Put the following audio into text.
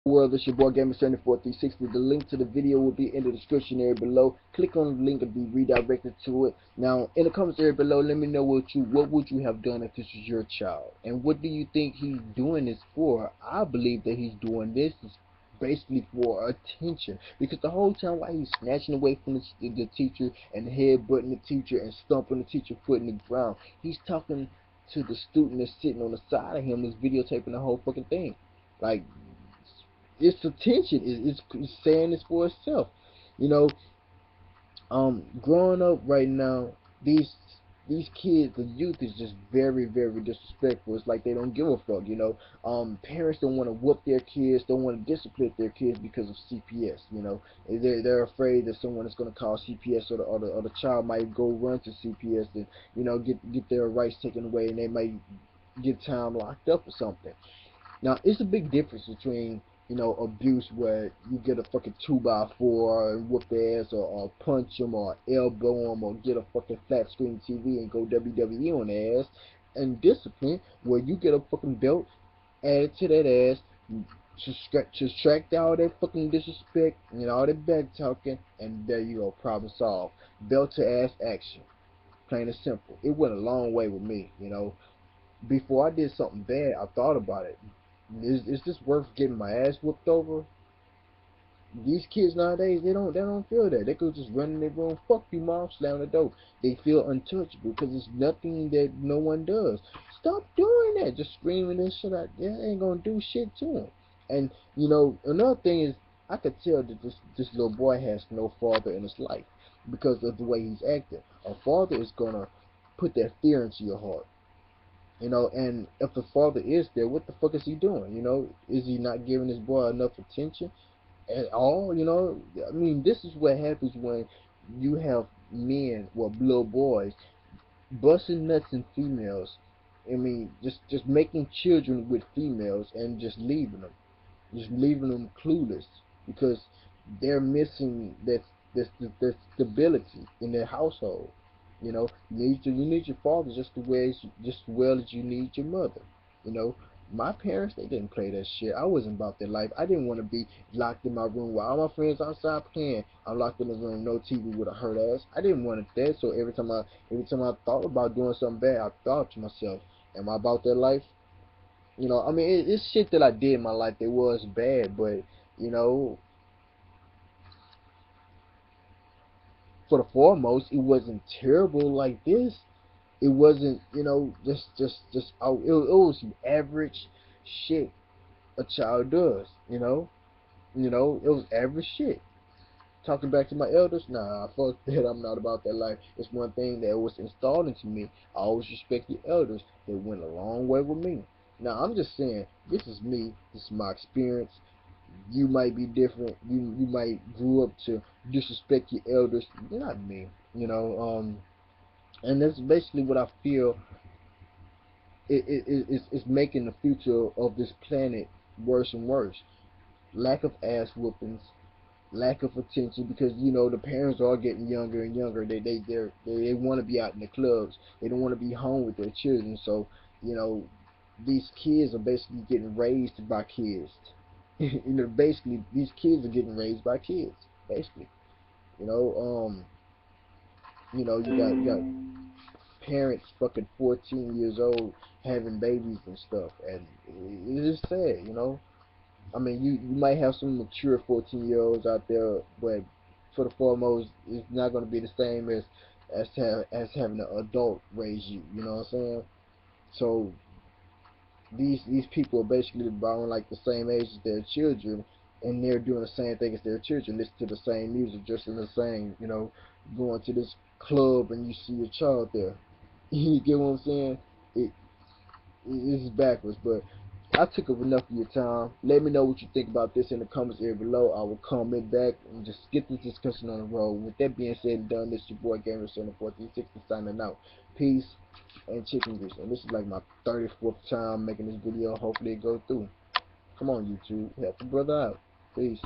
World, it's your boy Gamer 74 360. The link to the video will be in the description area below. Click on the link and be redirected to it. Now, in the comments area below, let me know what would you have done if this was your child, and what do you think he's doing this for? I believe that he's doing this is basically for attention, because the whole time while he's snatching away from the teacher and headbutting the teacher and stomping the teacher foot in the ground, he's talking to the student that's sitting on the side of him, that's videotaping the whole fucking thing. Like, its attention is saying this for itself. You know, growing up right now, these kids, the youth is just very disrespectful. It's like they don't give a fuck. Parents don't want to whoop their kids, don't want to discipline their kids because of CPS. They're afraid that someone is going to call CPS, or the child might go run to CPS and get their rights taken away, and they might get time locked up or something. Now, it's a big difference between, abuse where you get a fucking 2x4 and whoop their ass, or punch them, or elbow them, or get a fucking flat screen TV and go WWE on their ass, and discipline where you get a fucking belt added to that ass, subtract all that fucking disrespect and all that back talking, and there you go, problem solved. Belt to ass action. Plain and simple. It went a long way with me. Before I did something bad, I thought about it. Is this worth getting my ass whooped over? These kids nowadays, they don't feel that. They could just run in their room, fuck you mom, slam the door. They feel untouchable because it's nothing that no one does. Stop doing that. Just screaming and shit out there ain't gonna do shit to them. And another thing is, I could tell that this little boy has no father in his life because of the way he's acting. A father is gonna put that fear into your heart. And if the father is there, what the fuck is he doing? Is he not giving his boy enough attention at all? I mean, this is what happens when you have men, well, little boys, busting nuts in females. I mean, just making children with females and just leaving them clueless because they're missing that stability in their household. You need your father just as well as you need your mother. You know, my parents, they didn't play that shit. I wasn't about that life. I didn't want to be locked in my room while all my friends outside playing. I'm locked in the room, no TV with a hurt ass. I didn't want that. So every time I thought about doing something bad, I thought to myself, am I about that life? I mean, it's shit that I did in my life that was bad, but you know, for the foremost, it wasn't terrible like this. It wasn't, just out. It was some average shit a child does. It was average shit. Talking back to my elders, nah, fuck that. I'm not about that life. It's one thing that was installed into me. I always respect the elders. They went a long way with me. Now, I'm just saying, this is me. This is my experience. You might be different. You might grew up to disrespect your elders. You're not me. And that's basically what I feel. It's making the future of this planet worse and worse. Lack of ass whoopings, lack of attention, because the parents are getting younger and younger. They want to be out in the clubs. They don't want to be home with their children. So you know these kids are basically getting raised by kids. Basically these kids are getting raised by kids. Basically, you know, um, you got parents fucking 14 years old having babies and stuff, and it's just sad. I mean, you might have some mature 14-year-olds out there, but for the foremost, it's not going to be the same as having an adult raise you. You know what I'm saying? So these people are basically around like the same age as their children, and they're doing the same thing as their children. Listen to the same music, just in the same. Going to this club and you see a child there. You get what I'm saying? It it's backwards, but I took up enough of your time. Let me know what you think about this in the comments area below. I will comment back and just get this discussion on the road. With that being said and done, this is your boy Gamer 74 360 signing out. Peace and chicken grease. And this is like my 34th time making this video. Hopefully it goes through. Come on, YouTube. Help the brother out. Peace.